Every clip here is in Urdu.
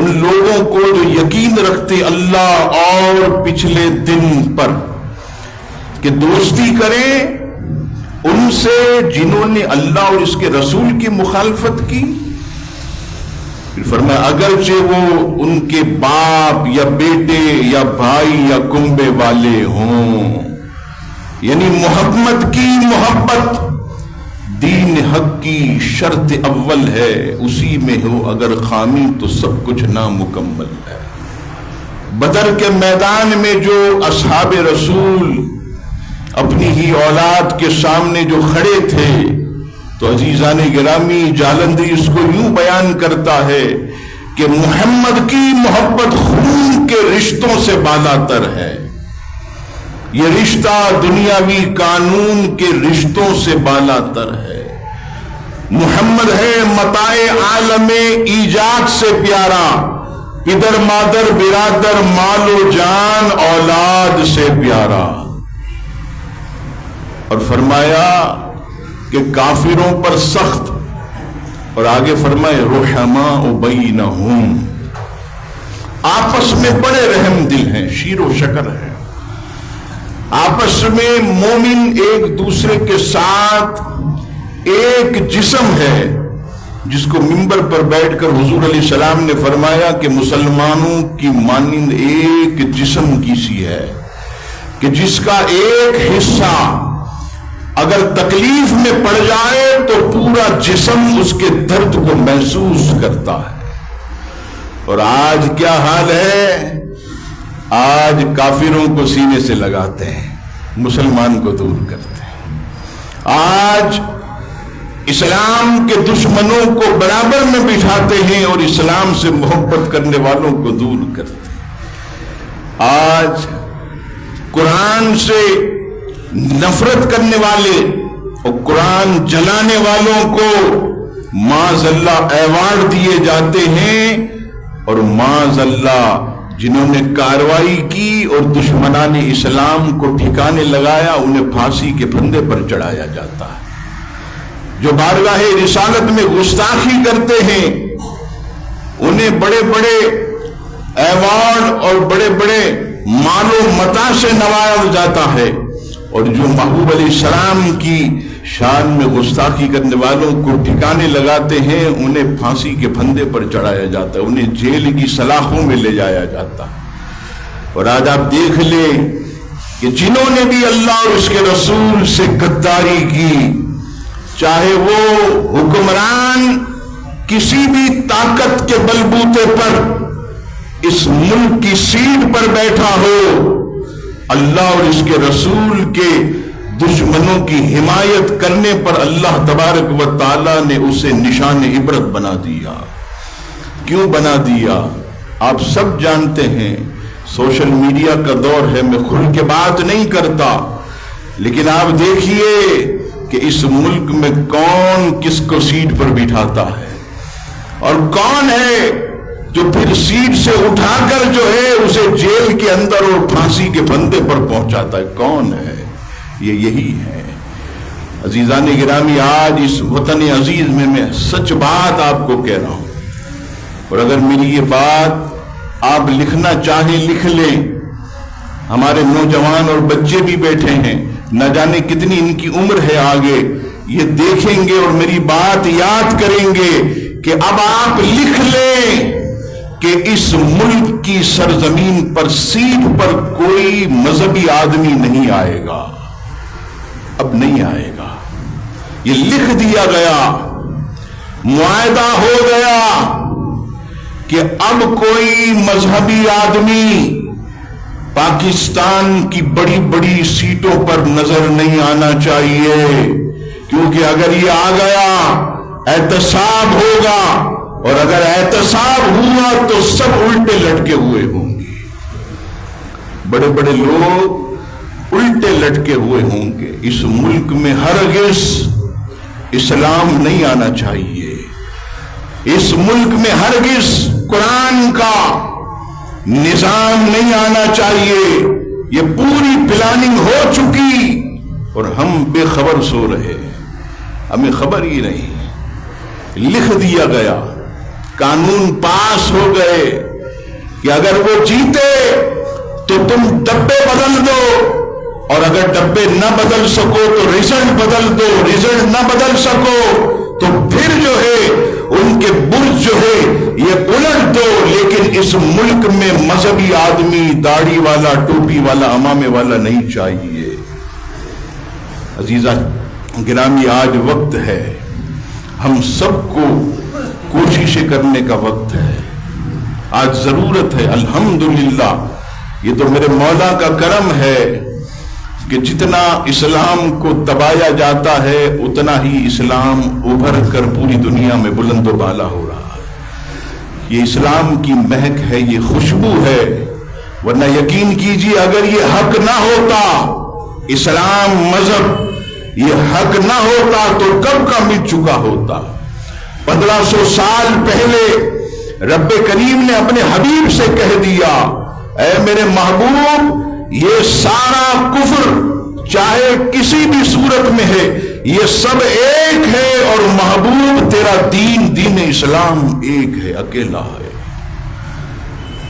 ان لوگوں کو جو یقین رکھتے اللہ اور پچھلے دن پر کہ دوستی کریں ان سے جنہوں نے اللہ اور اس کے رسول کی مخالفت کی. پھر فرمایا اگرچہ وہ ان کے باپ یا بیٹے یا بھائی یا کنبے والے ہوں. یعنی محمد کی محبت دین حق کی شرط اول ہے، اسی میں ہو اگر خامی تو سب کچھ نامکمل ہے. بدر کے میدان میں جو اصحاب رسول اپنی ہی اولاد کے سامنے جو کھڑے تھے تو عزیزان گرامی جالندھری اس کو یوں بیان کرتا ہے کہ محمد کی محبت خون کے رشتوں سے بالا تر ہے. یہ رشتہ دنیاوی قانون کے رشتوں سے بالا تر ہے. محمد ہے متاع عالم ایجاد سے پیارا، پدر مادر برادر مال و جان اولاد سے پیارا. اور فرمایا کہ کافروں پر سخت، اور آگے فرمائے رحماء بینہم، آپس میں بڑے رحم دل ہیں، شیر و شکر ہیں. آپس میں مومن ایک دوسرے کے ساتھ ایک جسم ہے، جس کو منبر پر بیٹھ کر حضور علیہ السلام نے فرمایا کہ مسلمانوں کی مانند ایک جسم کی سی ہے کہ جس کا ایک حصہ اگر تکلیف میں پڑ جائے تو پورا جسم اس کے درد کو محسوس کرتا ہے. اور آج کیا حال ہے؟ آج کافروں کو سینے سے لگاتے ہیں، مسلمان کو دور کرتے ہیں. آج اسلام کے دشمنوں کو برابر میں بٹھاتے ہیں اور اسلام سے محبت کرنے والوں کو دور کرتے ہیں. آج قرآن سے نفرت کرنے والے اور قرآن جلانے والوں کو معاذ اللہ ایوارڈ دیے جاتے ہیں، اور معاذ اللہ جنہوں نے کارروائی کی اور دشمنان اسلام کو ٹھکانے لگایا انہیں پھانسی کے پھندے پر چڑھایا جاتا ہے. جو بارگاہ رسالت میں گستاخی کرتے ہیں انہیں بڑے بڑے ایوارڈ اور بڑے بڑے مال و متاع سے نوازا جاتا ہے، اور جو محبوب علیہ السلام کی شان میں گستاخی کرنے والوں کو ٹھکانے لگاتے ہیں انہیں پھانسی کے پھندے پر چڑھایا جاتا ہے، انہیں جیل کی سلاخوں میں لے جایا جاتا ہے. اور آج آپ دیکھ لیں کہ جنہوں نے بھی اللہ اور اس کے رسول سے غداری کی، چاہے وہ حکمران کسی بھی طاقت کے بلبوتے پر اس ملک کی سیٹ پر بیٹھا ہو، اللہ اور اس کے رسول کے دشمنوں کی حمایت کرنے پر اللہ تبارک و تعالی نے اسے نشان عبرت بنا دیا. کیوں بنا دیا؟ آپ سب جانتے ہیں، سوشل میڈیا کا دور ہے، میں کھل کے بات نہیں کرتا، لیکن آپ دیکھیے کہ اس ملک میں کون کس کو سیٹ پر بٹھاتا ہے اور کون ہے جو پھر سیٹ سے اٹھا کر جو ہے اسے جیل کے اندر اور پھانسی کے پھندے پر پہنچاتا ہے. کون ہے؟ یہ یہی ہے. عزیزان گرامی، آج اس وطن عزیز میں سچ بات آپ کو کہہ رہا ہوں، اور اگر میری یہ بات آپ لکھنا چاہیں لکھ لیں. ہمارے نوجوان اور بچے بھی بیٹھے ہیں، نہ جانے کتنی ان کی عمر ہے، آگے یہ دیکھیں گے اور میری بات یاد کریں گے کہ اب آپ لکھ لیں کہ اس ملک کی سرزمین پر سیٹ پر کوئی مذہبی آدمی نہیں آئے گا. اب نہیں آئے گا، یہ لکھ دیا گیا، معاہدہ ہو گیا کہ اب کوئی مذہبی آدمی پاکستان کی بڑی بڑی سیٹوں پر نظر نہیں آنا چاہیے، کیونکہ اگر یہ آ گیا احتساب ہوگا، اور اگر احتساب ہوا تو سب الٹے لٹکے ہوئے ہوں گے. بڑے بڑے لوگ الٹے لٹکے ہوئے ہوں گے. اس ملک میں ہرگز اسلام نہیں آنا چاہیے. اس ملک میں ہرگز قرآن کا نظام نہیں آنا چاہیے. یہ پوری پلاننگ ہو چکی اور ہم بے خبر سو رہے، ہمیں خبر ہی نہیں. لکھ دیا گیا، قانون پاس ہو گئے کہ اگر وہ جیتے تو تم ڈبے بدل دو، اور اگر ڈبے نہ بدل سکو تو رزلٹ بدل دو، رزلٹ نہ بدل سکو تو پھر جو ہے ان کے برج جو ہے یہ الٹ دو، لیکن اس ملک میں مذہبی آدمی داڑھی والا، ٹوپی والا، امامے والا نہیں چاہیے۔ عزیزہ گرامی، آج وقت ہے، ہم سب کو کوششیں کرنے کا وقت ہے، آج ضرورت ہے۔ الحمدللہ، یہ تو میرے مولا کا کرم ہے کہ جتنا اسلام کو دبایا جاتا ہے اتنا ہی اسلام ابھر کر پوری دنیا میں بلند و بالا ہو رہا ہے۔ یہ اسلام کی مہک ہے، یہ خوشبو ہے، ورنہ یقین کیجیے اگر یہ حق نہ ہوتا، اسلام مذہب یہ حق نہ ہوتا تو کب کا مٹ چکا ہوتا۔ 1500 سال پہلے رب کریم نے اپنے حبیب سے کہہ دیا، اے میرے محبوب، یہ سارا کفر چاہے کسی بھی صورت میں ہے، یہ سب ایک ہے، اور محبوب تیرا دین، دین اسلام ایک ہے، اکیلا ہے۔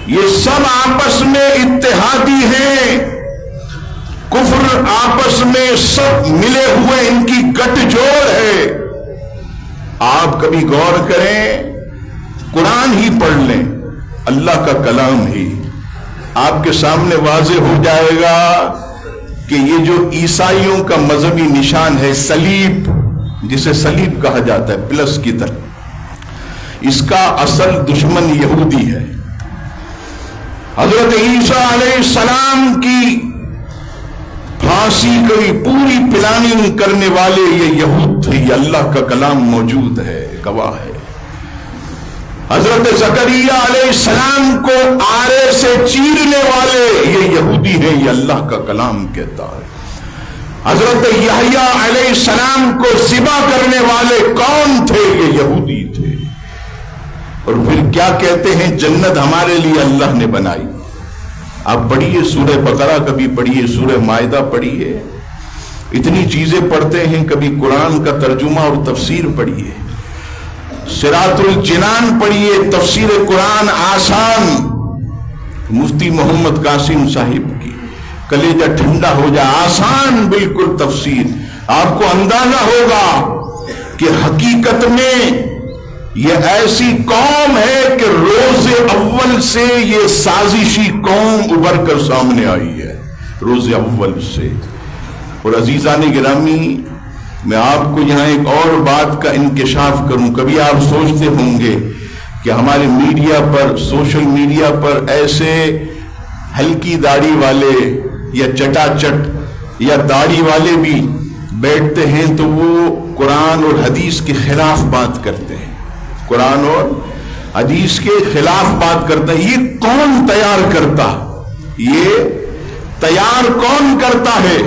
یہ سب آپس میں اتحادی ہیں، کفر آپس میں سب ملے ہوئے، ان کی گٹھ جوڑ ہے۔ آپ کبھی غور کریں، قرآن ہی پڑھ لیں، اللہ کا کلام ہی، آپ کے سامنے واضح ہو جائے گا کہ یہ جو عیسائیوں کا مذہبی نشان ہے، صلیب، جسے صلیب کہا جاتا ہے پلس کی طرح، اس کا اصل دشمن یہودی ہے۔ حضرت عیسیٰ علیہ السلام کی پھانسی کی پوری پلاننگ کرنے والے یہ یہود تھے، یہ اللہ کا کلام موجود ہے، گواہ ہے۔ حضرت زکریا علیہ السلام کو آرے سے چیرنے والے یہ یہودی ہیں، یہ اللہ کا کلام کہتا ہے۔ حضرت یحییٰ علیہ السلام کو ذبح کرنے والے کون تھے؟ یہ یہودی تھے۔ اور پھر کیا کہتے ہیں، جنت ہمارے لیے اللہ نے بنائی۔ آپ پڑھیے سورہ بقرہ، کبھی پڑھیے سورہ مائدہ پڑھیے، اتنی چیزیں پڑھتے ہیں، کبھی قرآن کا ترجمہ اور تفسیر پڑھیے، صراط الجنان پڑھیے، تفسیر قرآن آسان، مفتی محمد قاسم صاحب کی، کلیجہ ٹھنڈا ہو جائے، آسان بالکل تفسیر، آپ کو اندازہ ہوگا کہ حقیقت میں یہ ایسی قوم ہے کہ روز اول سے یہ سازشی قوم ابھر کر سامنے آئی ہے، روز اول سے۔ اور عزیزان گرامی، میں آپ کو یہاں ایک اور بات کا انکشاف کروں۔ کبھی آپ سوچتے ہوں گے کہ ہمارے میڈیا پر، سوشل میڈیا پر ایسے ہلکی داڑھی والے یا چٹا چٹ یا داڑھی والے بھی بیٹھتے ہیں تو وہ قرآن اور حدیث کے خلاف بات کرتے ہیں، قرآن اور حدیث کے خلاف بات کرتے ہیں۔ یہ کون تیار کرتا؟ یہ تیار کون کرتا ہے؟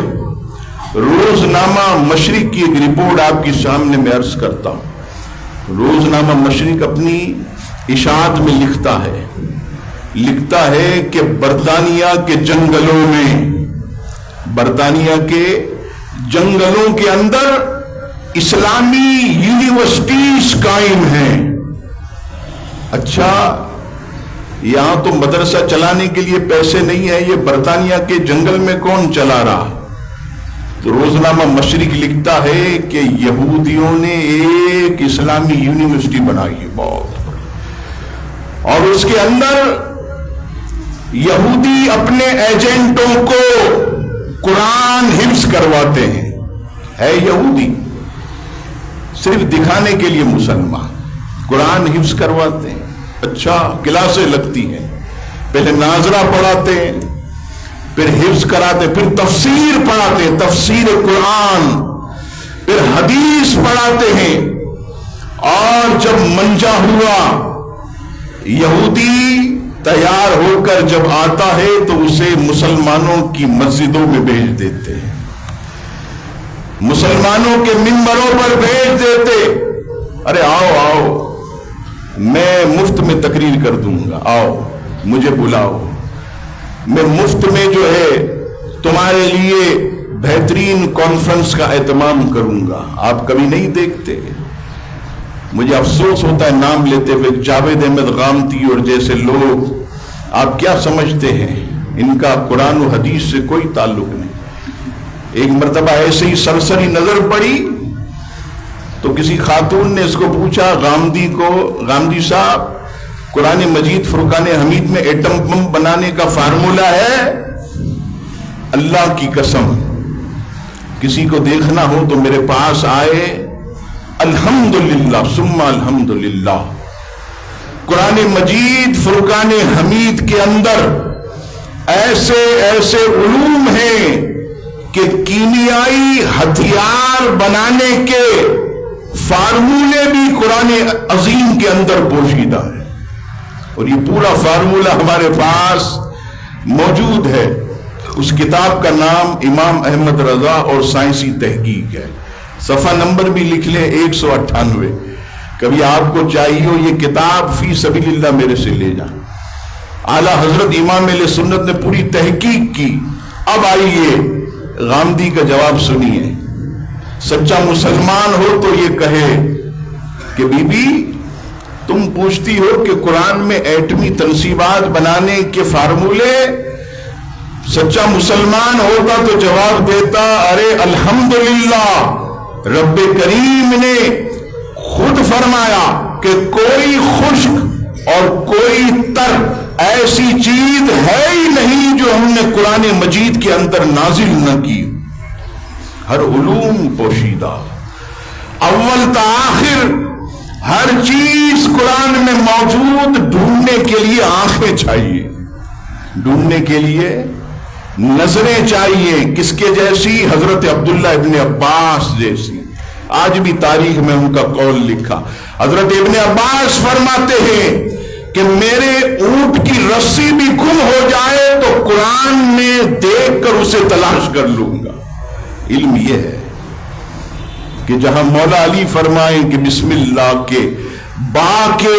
روزنامہ مشرق کی ایک رپورٹ آپ کی سامنے میں عرض کرتا ہوں۔ روزنامہ مشرق اپنی اشاعت میں لکھتا ہے کہ برطانیہ کے جنگلوں کے اندر اسلامی یونیورسٹیز قائم ہیں۔ اچھا، یہاں تو مدرسہ چلانے کے لیے پیسے نہیں ہیں، یہ برطانیہ کے جنگل میں کون چلا رہا؟ تو روزنامہ مشرق لکھتا ہے کہ یہودیوں نے ایک اسلامی یونیورسٹی بنائی ہے بہت، اور اس کے اندر یہودی اپنے ایجنٹوں کو قرآن حفظ کرواتے ہیں۔ ہے یہودی، صرف دکھانے کے لیے مسلمان، قرآن حفظ کرواتے ہیں۔ اچھا، کلاسیں لگتی ہیں، پہلے ناظرہ پڑھاتے ہیں، پھر حفظ کراتے، پھر تفسیر پڑھاتے ہیں، تفسیر قرآن، پھر حدیث پڑھاتے ہیں۔ اور جب منجا ہوا، یہودی تیار ہو کر جب آتا ہے تو اسے مسلمانوں کی مسجدوں میں بھیج دیتے ہیں، مسلمانوں کے ممبروں پر بھیج دیتے، ارے آؤ میں مفت میں تقریر کر دوں گا، آؤ مجھے بلاؤ، میں مفت میں جو ہے تمہارے لیے بہترین کانفرنس کا اہتمام کروں گا۔ آپ کبھی نہیں دیکھتے مجھے افسوس ہوتا ہے نام لیتے ہوئے، جاوید احمد غامدی اور جیسے لوگ، آپ کیا سمجھتے ہیں ان کا قرآن و حدیث سے کوئی تعلق نہیں۔ ایک مرتبہ ایسے ہی سرسری نظر پڑی تو کسی خاتون نے اس کو پوچھا غامدی کو، غامدی صاحب قرآن مجید فرقان حمید میں ایٹم بم بنانے کا فارمولہ ہے؟ اللہ کی قسم کسی کو دیکھنا ہو تو میرے پاس آئے، الحمدللہ ثم الحمدللہ، قرآن مجید فرقان حمید کے اندر ایسے ایسے علوم ہیں کہ کیمیائی ہتھیار بنانے کے فارمولے بھی قرآن عظیم کے اندر پوشیدہ ہے، اور یہ پورا فارمولہ ہمارے پاس موجود ہے۔ اس کتاب کا نام امام احمد رضا اور سائنسی تحقیق ہے، صفحہ نمبر بھی لکھ لیں 198۔ کبھی آپ کو چاہیے ہو یہ کتاب فی سبیل اللہ میرے سے لے جائیں۔ اعلیٰ حضرت امام اہل سنت نے پوری تحقیق کی۔ اب آئیے غامدی کا جواب سنیے۔ سچا مسلمان ہو تو یہ کہے کہ بی بی تم پوچھتی ہو کہ قرآن میں ایٹمی تنصیبات بنانے کے فارمولے، سچا مسلمان ہوتا تو جواب دیتا، ارے الحمدللہ رب کریم نے خود فرمایا کہ کوئی خشک اور کوئی تر ایسی چیز ہے ہی نہیں جو ہم نے قرآن مجید کے اندر نازل نہ کی، ہر علوم پوشیدہ، اول تا آخر ہر چیز قرآن میں موجود۔ ڈھونڈنے کے لیے آنکھیں چاہیے، ڈھونڈنے کے لیے نظریں چاہیے، کس کے جیسی؟ حضرت عبداللہ ابن عباس جیسی۔ آج بھی تاریخ میں ان کا قول لکھا، حضرت ابن عباس فرماتے ہیں کہ میرے اونٹ کی رسی بھی گم ہو جائے تو قرآن میں دیکھ کر اسے تلاش کر لوں گا۔ علم یہ ہے کہ جہاں مولا علی فرمائیں کہ بسم اللہ کے با کے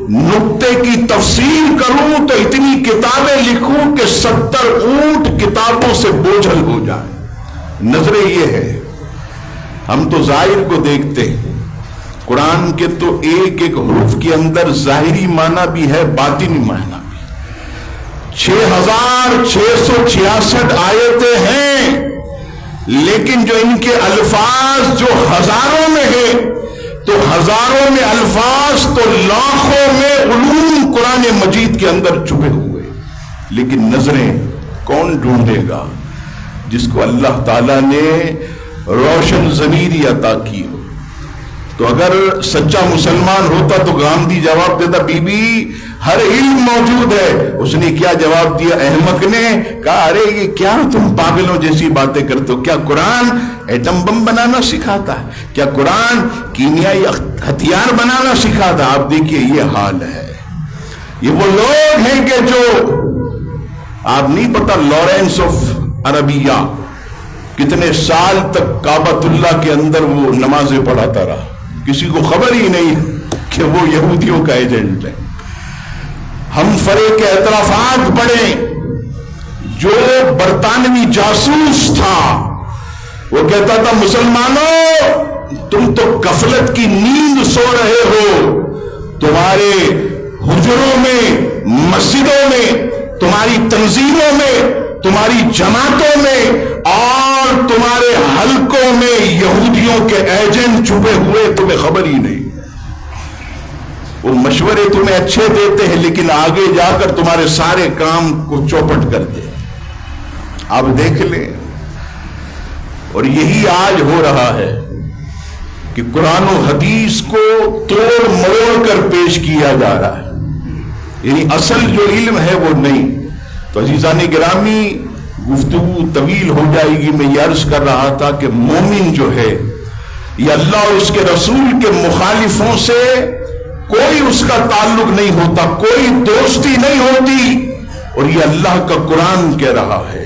نقطے کی تفسیر کروں تو اتنی کتابیں لکھوں کہ 70 اونٹ کتابوں سے بوجھل ہو جائے۔ نظریں یہ ہے، ہم تو ظاہر کو دیکھتے ہیں، قرآن کے تو ایک ایک حروف کے اندر ظاہری معنی بھی ہے، باطنی معنی بھی۔ 6666 آیتیں ہیں، لیکن جو ان کے الفاظ جو ہزاروں میں ہیں، تو ہزاروں میں الفاظ تو لاکھوں میں علوم قرآن مجید کے اندر چھپے ہوئے، لیکن نظریں کون ڈھونڈے گا؟ جس کو اللہ تعالیٰ نے روشن ضمیری عطا کی ہو۔ تو اگر سچا مسلمان ہوتا تو غامدی جواب دیتا، بی بی ہر علم موجود ہے۔ اس نے کیا جواب دیا؟ احمق نے کہا، ارے یہ کیا تم پاگلوں جیسی باتیں کرتے ہو؟ کیا قرآن ایٹم بم بنانا سکھاتا ہے؟ کیا قرآن کیمیائی ہتھیار بنانا سکھاتا ہے؟ آپ دیکھیے یہ حال ہے۔ یہ وہ لوگ ہیں کہ جو آپ نہیں پتا لارنس آف عربیہ کتنے سال تک کعبۃ اللہ کے اندر وہ نمازیں پڑھاتا رہا، کسی کو خبر ہی نہیں کہ وہ یہودیوں کا ایجنٹ ہے۔ ہم فرے کے اعترافات پڑھیں، جو برطانوی جاسوس تھا وہ کہتا تھا مسلمانوں تم تو غفلت کی نیند سو رہے ہو، تمہارے حجروں میں، مسجدوں میں، تمہاری تنظیموں میں، تمہاری جماعتوں میں اور تمہارے حلقوں میں یہودیوں کے ایجنٹ چھپے ہوئے، تمہیں خبر ہی نہیں۔ وہ مشورے تمہیں اچھے دیتے ہیں لیکن آگے جا کر تمہارے سارے کام کو چوپٹ کرتے ہیں۔ آپ دیکھ لیں، اور یہی آج ہو رہا ہے کہ قرآن و حدیث کو توڑ مروڑ کر پیش کیا جا رہا ہے، یعنی اصل جو علم ہے وہ نہیں۔ تو عزیزان گرامی، گفتگو طویل ہو جائے گی، میں یہ عرض کر رہا تھا کہ مومن جو ہے یہ اللہ اور اس کے رسول کے مخالفوں سے کوئی اس کا تعلق نہیں ہوتا، کوئی دوستی نہیں ہوتی، اور یہ اللہ کا قرآن کہہ رہا ہے۔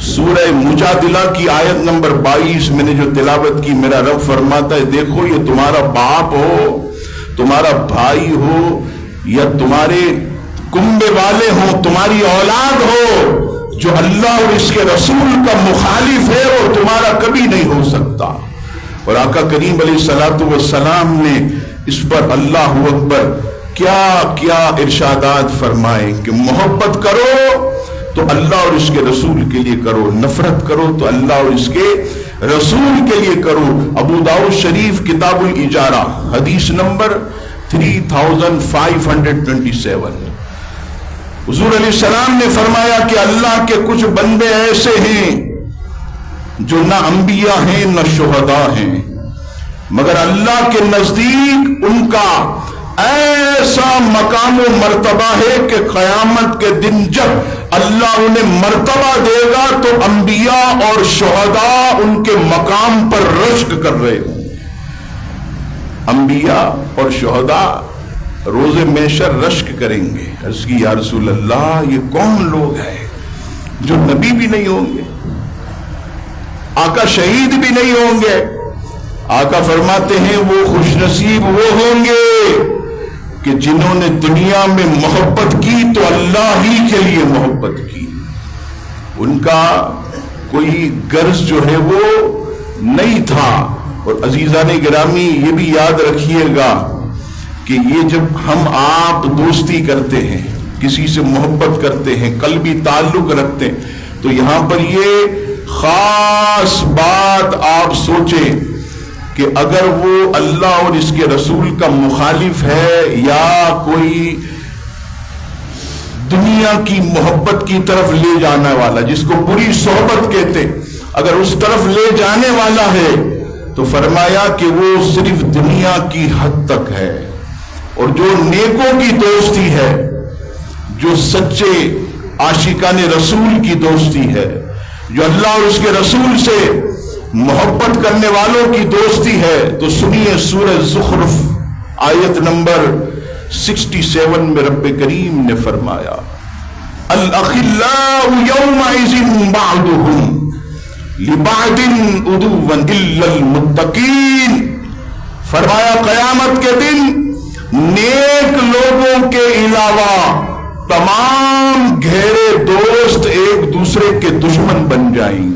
سورہ مجادلہ کی آیت نمبر 22 میں نے جو تلاوت کی، میرا رب فرماتا ہے دیکھو یہ تمہارا باپ ہو، تمہارا بھائی ہو، یا تمہارے کنبے والے ہوں، تمہاری اولاد ہو، جو اللہ اور اس کے رسول کا مخالف ہے وہ تمہارا کبھی نہیں ہو سکتا۔ اور آقا کریم علیہ الصلوۃ والسلام نے اس پر اللہ اکبر کیا کیا ارشادات فرمائے کہ محبت کرو تو اللہ اور اس کے رسول کے لیے کرو، نفرت کرو تو اللہ اور اس کے رسول کے لیے کرو۔ ابو داؤد شریف کتاب الاجارہ حدیث نمبر 3527۔ حضور علیہ السلام نے فرمایا کہ اللہ کے کچھ بندے ایسے ہیں جو نہ انبیاء ہیں نہ شہداء ہیں، مگر اللہ کے نزدیک ان کا ایسا مقام و مرتبہ ہے کہ قیامت کے دن جب اللہ انہیں مرتبہ دے گا تو انبیاء اور شہداء ان کے مقام پر رشک کر رہے ہوں۔ انبیاء اور شہداء روز محشر رشک کریں گے۔ عرض کی یا رسول اللہ یہ کون لوگ ہیں جو نبی بھی نہیں ہوں گے، آقا شہید بھی نہیں ہوں گے؟ آقا فرماتے ہیں وہ خوش نصیب وہ ہوں گے کہ جنہوں نے دنیا میں محبت کی تو اللہ ہی کے لیے محبت کی، ان کا کوئی غرض جو ہے وہ نہیں تھا۔ اور عزیزان گرامی یہ بھی یاد رکھیے گا کہ یہ جب ہم آپ دوستی کرتے ہیں، کسی سے محبت کرتے ہیں، قلبی تعلق رکھتے ہیں، تو یہاں پر یہ خاص بات آپ سوچیں کہ اگر وہ اللہ اور اس کے رسول کا مخالف ہے یا کوئی دنیا کی محبت کی طرف لے جانے والا، جس کو بری صحبت کہتے، اگر اس طرف لے جانے والا ہے تو فرمایا کہ وہ صرف دنیا کی حد تک ہے، اور جو نیکوں کی دوستی ہے، جو سچے عاشقان رسول کی دوستی ہے، جو اللہ اور اس کے رسول سے محبت کرنے والوں کی دوستی ہے، تو سنیے سورہ زخرف آیت نمبر 67 میں رب کریم نے فرمایا الاخلاء یومئذ بعضهم لبعض عدو الا المتقین۔ فرمایا قیامت کے دن نیک لوگوں کے علاوہ تمام گہرے دوست ایک دوسرے کے دشمن بن جائیں گے۔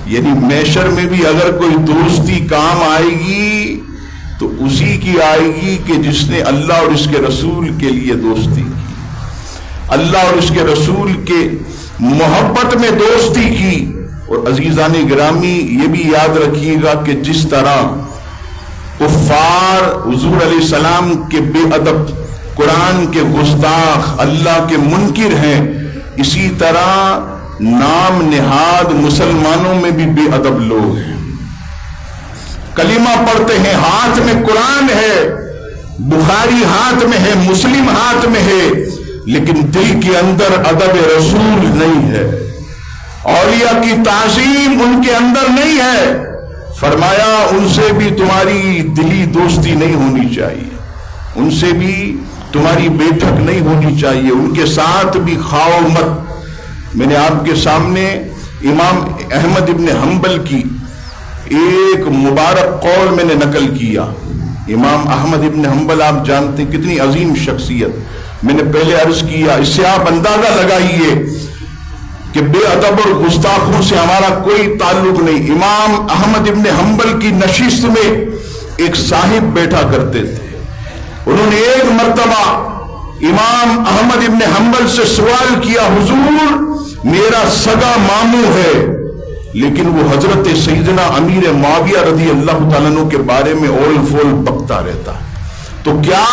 یعنی محشر میں بھی اگر کوئی دوستی کام آئے گی تو اسی کی آئے گی کہ جس نے اللہ اور اس کے رسول کے لیے دوستی کی، اللہ اور اس کے رسول کے محبت میں دوستی کی۔ اور عزیزان گرامی یہ بھی یاد رکھیے گا کہ جس طرح کفار حضور علیہ السلام کے بے ادب، قرآن کے گستاخ، اللہ کے منکر ہیں، اسی طرح نام نہاد مسلمانوں میں بھی بے ادب لوگ ہیں۔ کلمہ پڑھتے ہیں، ہاتھ میں قرآن ہے، بخاری ہاتھ میں ہے، مسلم ہاتھ میں ہے، لیکن دل کے اندر ادب رسول نہیں ہے، اولیاء کی تعظیم ان کے اندر نہیں ہے۔ فرمایا ان سے بھی تمہاری دلی دوستی نہیں ہونی چاہیے، ان سے بھی تمہاری بیٹھک نہیں ہونی چاہیے، ان کے ساتھ بھی کھاؤ مت۔ میں نے آپ کے سامنے امام احمد ابن حنبل کی ایک مبارک قول میں نے نقل کیا۔ امام احمد ابن حنبل آپ جانتے ہیں کتنی عظیم شخصیت، میں نے پہلے عرض کیا، اس سے آپ اندازہ لگائیے کہ بے ادب اور گستاخوں سے ہمارا کوئی تعلق نہیں۔ امام احمد ابن حنبل کی نشست میں ایک صاحب بیٹھا کرتے تھے، انہوں نے ایک مرتبہ امام احمد ابن حنبل سے سوال کیا، حضور میرا سگا ماموں ہے لیکن وہ حضرت سیدنا امیر معاویہ رضی اللہ تعالیٰ عنہ کے بارے میں اول فول بکتا رہتا ہے، تو کیا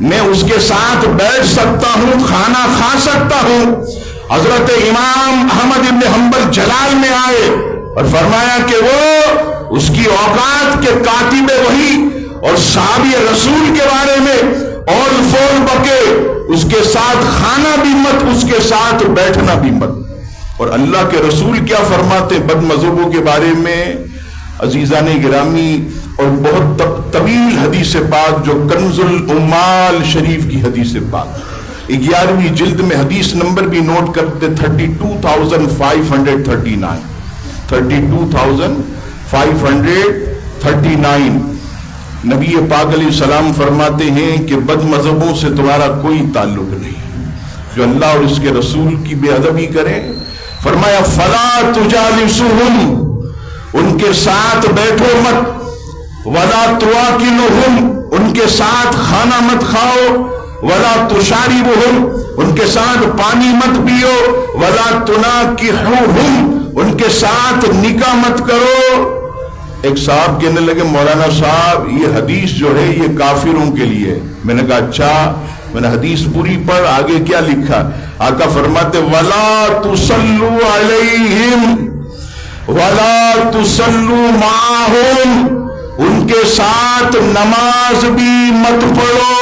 میں اس کے ساتھ بیٹھ سکتا ہوں، کھانا کھا سکتا ہوں؟ حضرت امام احمد ابن حنبل جلال میں آئے اور فرمایا کہ وہ اس کی اوقات کے کاتب وحی اور صحابی رسول کے بارے میں اول فول بکے، اس کے ساتھ کھانا بھی مت، اس کے ساتھ بیٹھنا بھی مت۔ اور اللہ کے رسول کیا فرماتے بد مذہبوں کے بارے میں؟ عزیزان گرامی، اور بہت طویل حدیث پاک جو کنز الامال شریف کی حدیث پاک 11ویں جلد میں حدیث نمبر بھی نوٹ کرتے 32,539 32,539۔ نبی پاک علیہ السلام فرماتے ہیں کہ بد مذہبوں سے تمہارا کوئی تعلق نہیں، جو اللہ اور اس کے رسول کی بے ادبی کریں۔ فرمایا فلا تجالسوہم ان کے ساتھ بیٹھو مت، ولا تواکلہم، ان کے ساتھ کھانا مت کھاؤ، ولا تشاربہم، ان کے ساتھ پانی مت پیو، ولا تناکحوہم، ان کے ساتھ نکاح مت کرو۔ ایک صاحب کہنے لگے مولانا صاحب یہ حدیث جو ہے یہ کافروں کے لیے۔ میں نے کہا اچھا، میں نے حدیث پوری پڑھ، آگے کیا لکھا؟ آقا فرماتے وَلَا تُصَلُّوا عَلَيْهِمْ وَلَا تُصَلُّوا مَعَهُمْ، ان کے ساتھ نماز بھی مت پڑھو۔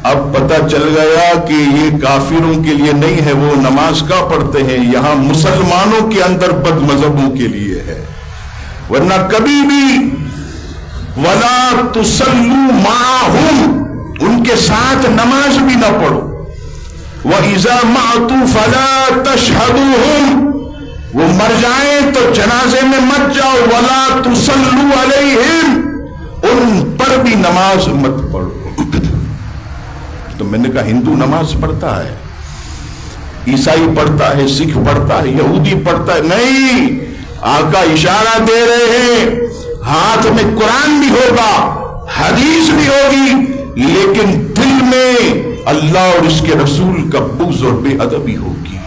اب پتہ چل گیا کہ یہ کافروں کے لیے نہیں ہے، وہ نماز کا پڑھتے ہیں، یہاں مسلمانوں کے اندر بد مذہبوں کے لیے ہے۔ ورنہ کبھی بھی وَلَا تُصَلُّوا مَعَهُمْ، ان کے ساتھ نماز بھی نہ پڑھو۔ وَإِذَا مَاتُوا فَلَا تَشْهَدُوهُمْ، وہ مر جائیں تو جنازے میں مت جاؤ۔ وَلَا تُصَلُّوا عَلَيْهِمْ، ان پر بھی نماز مت پڑھو۔ تو میں نے کہا ہندو نماز پڑھتا ہے، عیسائی پڑھتا ہے، سکھ پڑھتا ہے، یہودی پڑھتا ہے؟ نہیں، آقا اشارہ دے رہے ہیں ہاتھ میں قرآن بھی ہوگا، حدیث بھی ہوگی، لیکن دل میں اللہ اور اس کے رسول کا بغض اور بے ادبی ہوگی،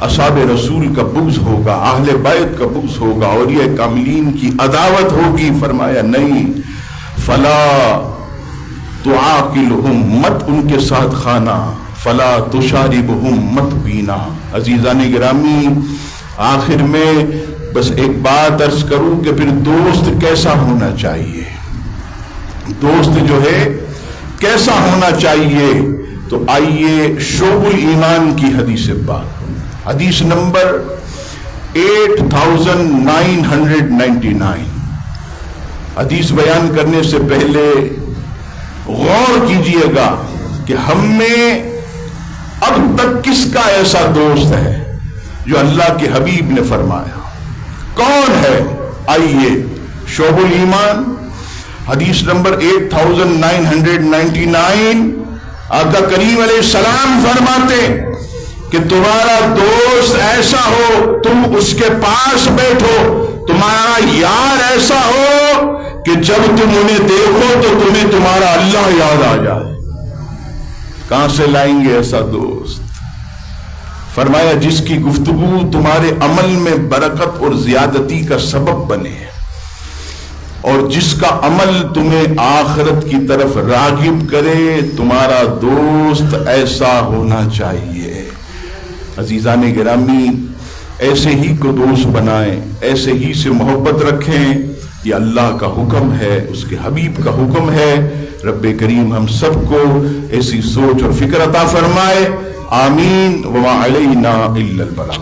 اصحاب رسول کا بغض ہوگا، اہل بیت کا بغض ہوگا، اولیاء کاملین کی عداوت ہوگی۔ فرمایا نہیں، فلا تعاقلہم، مت ان کے ساتھ کھانا، فلا تشاربہم، مت پینا۔ عزیزان گرامی، آخر میں بس ایک بات عرض کروں کہ پھر دوست کیسا ہونا چاہیے، دوست جو ہے کیسا ہونا چاہیے؟ تو آئیے شعب الایمان کی حدیث پاک، حدیث نمبر 8999۔ حدیث بیان کرنے سے پہلے غور کیجئے گا کہ ہم میں اب تک کس کا ایسا دوست ہے جو اللہ کے حبیب نے فرمایا؟ کون ہے؟ آئیے شعب الایمان حدیث نمبر 8999، آقا کریم علیہ السلام فرماتے کہ تمہارا دوست ایسا ہو تم اس کے پاس بیٹھو، تمہارا یار ایسا ہو کہ جب تم انہیں دیکھو تو تمہیں تمہارا اللہ یاد آ جائے۔ کہاں سے لائیں گے ایسا دوست؟ فرمایا جس کی گفتگو تمہارے عمل میں برکت اور زیادتی کا سبب بنے، اور جس کا عمل تمہیں آخرت کی طرف راغب کرے، تمہارا دوست ایسا ہونا چاہیے۔ عزیزان گرامی، ایسے ہی کو دوست بنائیں، ایسے ہی سے محبت رکھیں، یہ اللہ کا حکم ہے، اس کے حبیب کا حکم ہے۔ رب کریم ہم سب کو ایسی سوچ اور فکر عطا فرمائے، آمین۔ وما علینا الا البلاغ۔